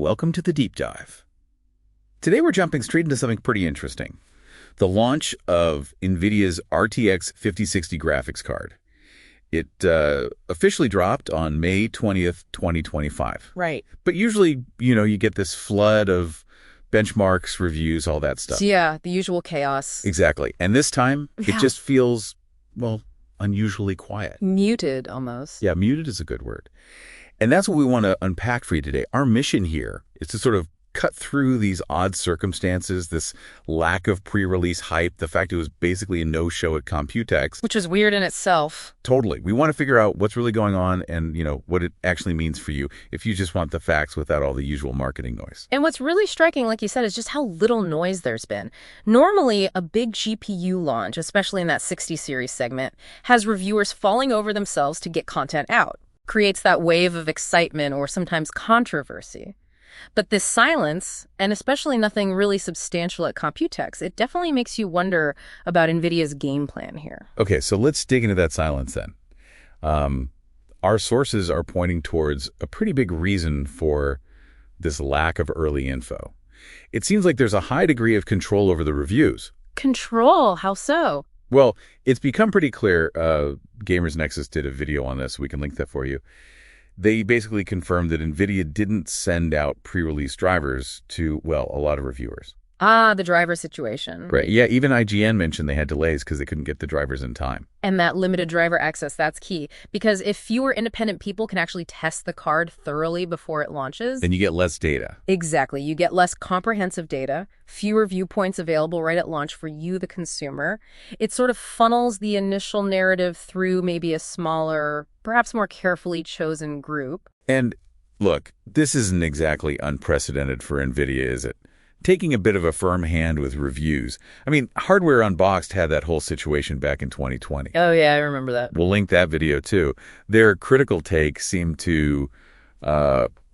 welcome to the Deep Dive. Today we're jumping straight into something pretty interesting. The launch of NVIDIA's RTX 5060 graphics card. It officially dropped on May 20th, 2025. Right. But usually, you get this flood of benchmarks, reviews, all that stuff. So yeah, the usual chaos. Exactly. And this time, it just feels, well, unusually quiet. Muted, almost. Yeah, muted is a good word. And that's what we want to unpack for you today. Our mission here is to sort of cut through these odd circumstances, this lack of pre-release hype, the fact it was basically a no-show at Computex. Which is weird in itself. Totally. We want to figure out what's really going on and, what it actually means for you if you just want the facts without all the usual marketing noise. And what's really striking, like you said, is just how little noise there's been. Normally, a big GPU launch, especially in that 60 series segment, has reviewers falling over themselves to get content out. Creates that wave of excitement or sometimes controversy. But this silence, and especially nothing really substantial at Computex, it definitely makes you wonder about NVIDIA's game plan here. Okay, so let's dig into that silence then. Our sources are pointing towards a pretty big reason for this lack of early info. It seems like there's a high degree of control over the reviews. Control? How so? Well, it's become pretty clear. Gamers Nexus did a video on this. We can link that for you. They basically confirmed that NVIDIA didn't send out pre-release drivers to, well, a lot of reviewers. Ah, the driver situation. Right. Yeah, even IGN mentioned they had delays because they couldn't get the drivers in time. And that limited driver access, that's key. Because if fewer independent people can actually test the card thoroughly before it launches... then you get less data. Exactly. You get less comprehensive data, fewer viewpoints available right at launch for you, the consumer. It sort of funnels the initial narrative through maybe a smaller, perhaps more carefully chosen group. And look, this isn't exactly unprecedented for NVIDIA, is it? Taking a bit of a firm hand with reviews. I mean, Hardware Unboxed had that whole situation back in 2020. Oh, yeah, I remember that. We'll link that video, too. Their critical take seemed to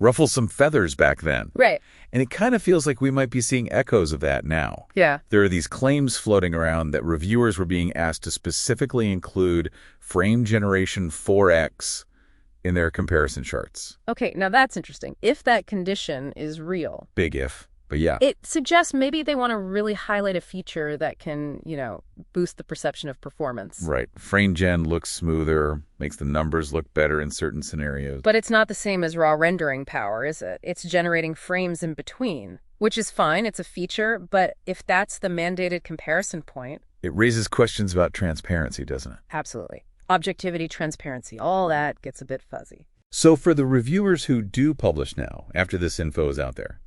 ruffle some feathers back then. Right. And it kind of feels like we might be seeing echoes of that now. Yeah. There are these claims floating around that reviewers were being asked to specifically include frame generation 4X in their comparison charts. Okay, now that's interesting. If that condition is real. Big if. But yeah. It suggests maybe they want to really highlight a feature that can, boost the perception of performance. Right. Frame gen looks smoother, makes the numbers look better in certain scenarios. But it's not the same as raw rendering power, is it? It's generating frames in between, which is fine. It's a feature. But if that's the mandated comparison point... it raises questions about transparency, doesn't it? Absolutely. Objectivity, transparency, all that gets a bit fuzzy. So for the reviewers who do publish now, after this info is out there,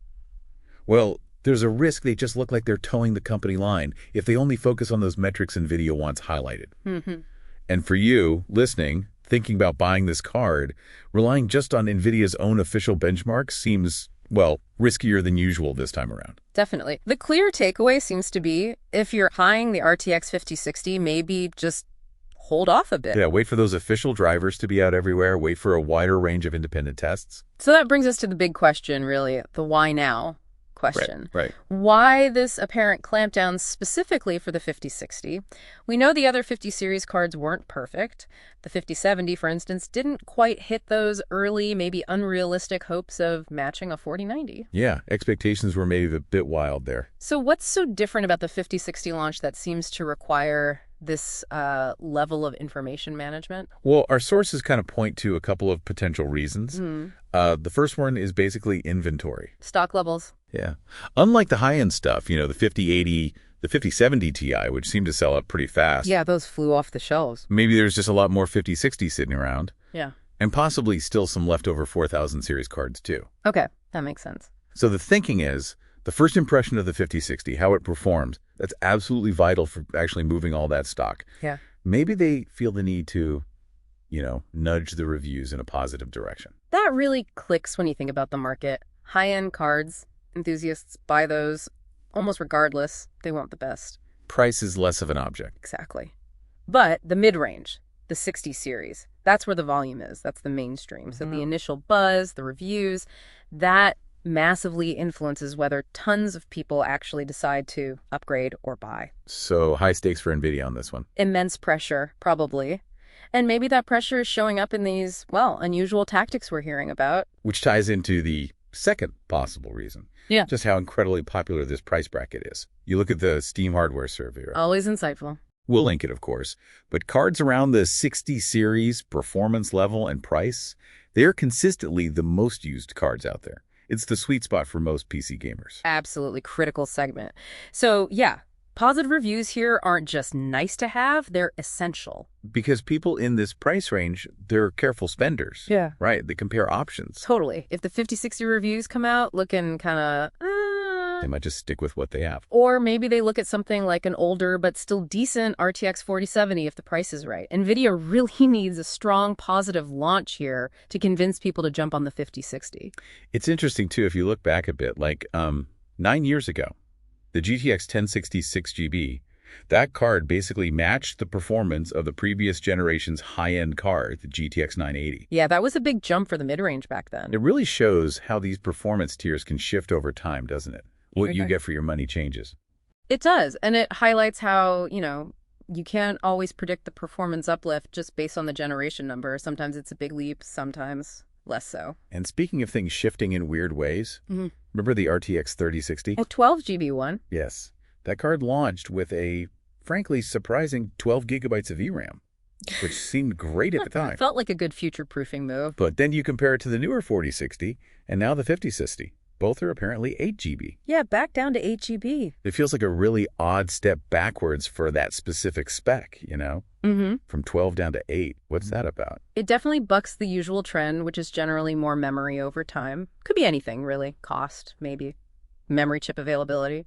well, there's a risk they just look like they're towing the company line if they only focus on those metrics NVIDIA wants highlighted. Mm-hmm. And for you, listening, thinking about buying this card, relying just on NVIDIA's own official benchmarks seems, well, riskier than usual this time around. Definitely. The clear takeaway seems to be, if you're eyeing the RTX 5060, maybe just hold off a bit. Yeah, wait for those official drivers to be out everywhere. Wait for a wider range of independent tests. So that brings us to the big question, really, the why now question. Right. Why this apparent clampdown specifically for the 5060? We know the other 50 series cards weren't perfect. The 5070, for instance, didn't quite hit those early, maybe unrealistic hopes of matching a 4090. Yeah, expectations were maybe a bit wild there. So what's so different about the 5060 launch that seems to require this level of information management? Well, our sources kind of point to a couple of potential reasons. The first one is basically inventory. Stock levels. Yeah. Unlike the high-end stuff, the 5080, the 5070 Ti, which seemed to sell up pretty fast. Yeah, those flew off the shelves. Maybe there's just a lot more 5060 sitting around. Yeah. And possibly still some leftover 4000 series cards, too. Okay, that makes sense. So the thinking is, the first impression of the 5060, how it performs, that's absolutely vital for actually moving all that stock. Yeah. Maybe they feel the need to, nudge the reviews in a positive direction. That really clicks when you think about the market. High-end cards, enthusiasts buy those almost regardless. They want the best. Price is less of an object. Exactly. But the mid-range, the 60 series, that's where the volume is. That's the mainstream. So the initial buzz, the reviews, that massively influences whether tons of people actually decide to upgrade or buy. So high stakes for NVIDIA on this one. Immense pressure, probably. And maybe that pressure is showing up in these, well, unusual tactics we're hearing about. Which ties into the second possible reason. Yeah. Just how incredibly popular this price bracket is. You look at the Steam hardware survey. Right? Always insightful. We'll link it, of course. But cards around the 60 series performance level and price, they're consistently the most used cards out there. It's the sweet spot for most PC gamers. Absolutely critical segment. So, yeah, positive reviews here aren't just nice to have, they're essential. Because people in this price range, they're careful spenders. Yeah. Right? They compare options. Totally. If the 5060 reviews come out looking kind of, They might just stick with what they have. or maybe they look at something like an older but still decent RTX 4070 if the price is right. NVIDIA really needs a strong positive launch here to convince people to jump on the 5060. It's interesting, too, if you look back a bit. Like 9 years ago, the GTX 1060 6GB, that card basically matched the performance of the previous generation's high-end card, the GTX 980. Yeah, that was a big jump for the mid-range back then. It really shows how these performance tiers can shift over time, doesn't it? What you Okay. get for your money changes. It does, and it highlights how, you can't always predict the performance uplift just based on the generation number. Sometimes it's a big leap, sometimes less so. And speaking of things shifting in weird ways, Mhm. remember the RTX 3060? A 12GB one. Yes. That card launched with a, frankly, surprising 12 gigabytes of VRAM, which seemed great at the time. Felt like a good future-proofing move. But then you compare it to the newer 4060 and now the 5060. Both are apparently 8 GB. Yeah, back down to 8GB. It feels like a really odd step backwards for that specific spec, Mm-hmm. From 12 down to 8. What's that about? It definitely bucks the usual trend, which is generally more memory over time. Could be anything, really. Cost, maybe. Memory chip availability.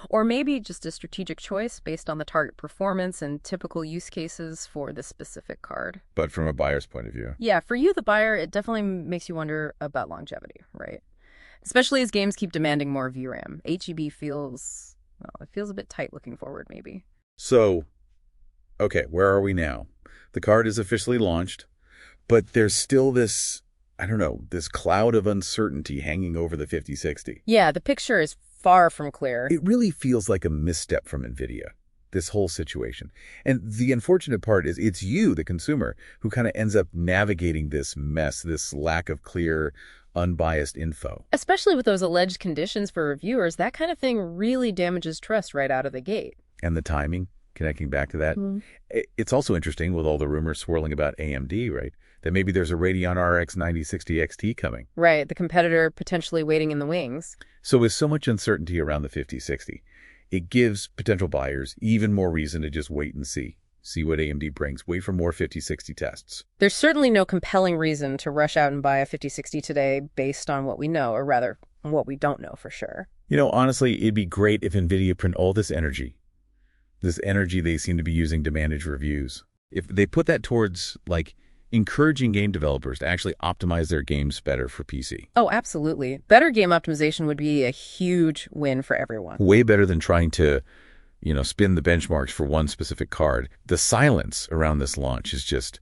Or maybe just a strategic choice based on the target performance and typical use cases for this specific card. But from a buyer's point of view. Yeah, for you, the buyer, it definitely makes you wonder about longevity, right? Especially as games keep demanding more VRAM. 8GB feels, it feels a bit tight looking forward, maybe. So, okay, where are we now? The card is officially launched, but there's still this, this cloud of uncertainty hanging over the 5060. Yeah, the picture is far from clear. It really feels like a misstep from NVIDIA, this whole situation. And the unfortunate part is it's you, the consumer, who kind of ends up navigating this mess, this lack of clear, unbiased info. Especially with those alleged conditions for reviewers, that kind of thing really damages trust right out of the gate. And the timing, connecting back to that. It's also interesting with all the rumors swirling about AMD, right? That maybe there's a Radeon RX 9060 XT coming. Right, the competitor potentially waiting in the wings. So with so much uncertainty around the 5060, it gives potential buyers even more reason to just wait and see what AMD brings. Wait for more 5060 tests. There's certainly no compelling reason to rush out and buy a 5060 today based on what we know, or rather, what we don't know for sure. Honestly, it'd be great if NVIDIA print all this energy they seem to be using to manage reviews. If they put that towards, encouraging game developers to actually optimize their games better for PC. Oh, absolutely. Better game optimization would be a huge win for everyone. Way better than trying to spin the benchmarks for one specific card. The silence around this launch is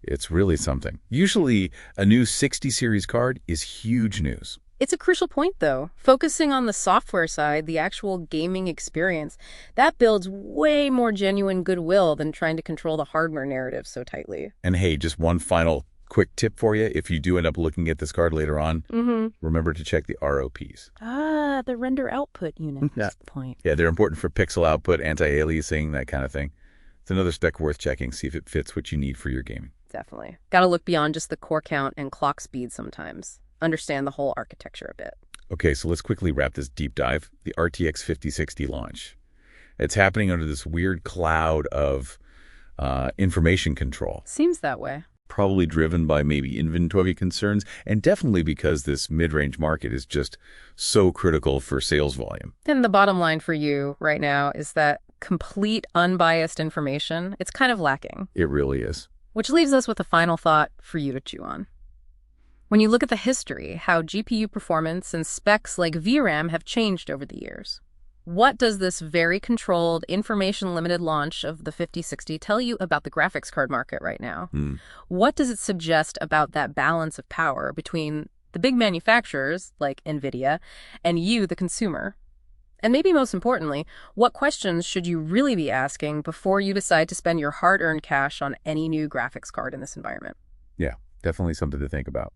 it's really something. Usually, a new 60 series card is huge news. It's a crucial point, though. Focusing on the software side, the actual gaming experience, that builds way more genuine goodwill than trying to control the hardware narrative so tightly. And hey, just one final quick tip for you. If you do end up looking at this card later on, remember to check the ROPs. Ah, the render output unit. Yeah. That's the point. Yeah, they're important for pixel output, anti-aliasing, that kind of thing. It's another spec worth checking, see if it fits what you need for your gaming. Definitely. Got to look beyond just the core count and clock speed sometimes. Understand the whole architecture a bit. Okay, so let's quickly wrap this deep dive. The RTX 5060 launch. It's happening under this weird cloud of information control. Seems that way. Probably driven by maybe inventory concerns, and definitely because this mid-range market is just so critical for sales volume. And the bottom line for you right now is that complete unbiased information, it's kind of lacking. It really is. Which leaves us with a final thought for you to chew on. When you look at the history, how GPU performance and specs like VRAM have changed over the years, what does this very controlled, information-limited launch of the 5060 tell you about the graphics card market right now? What does it suggest about that balance of power between the big manufacturers, like NVIDIA, and you, the consumer? And maybe most importantly, what questions should you really be asking before you decide to spend your hard-earned cash on any new graphics card in this environment? Yeah, definitely something to think about.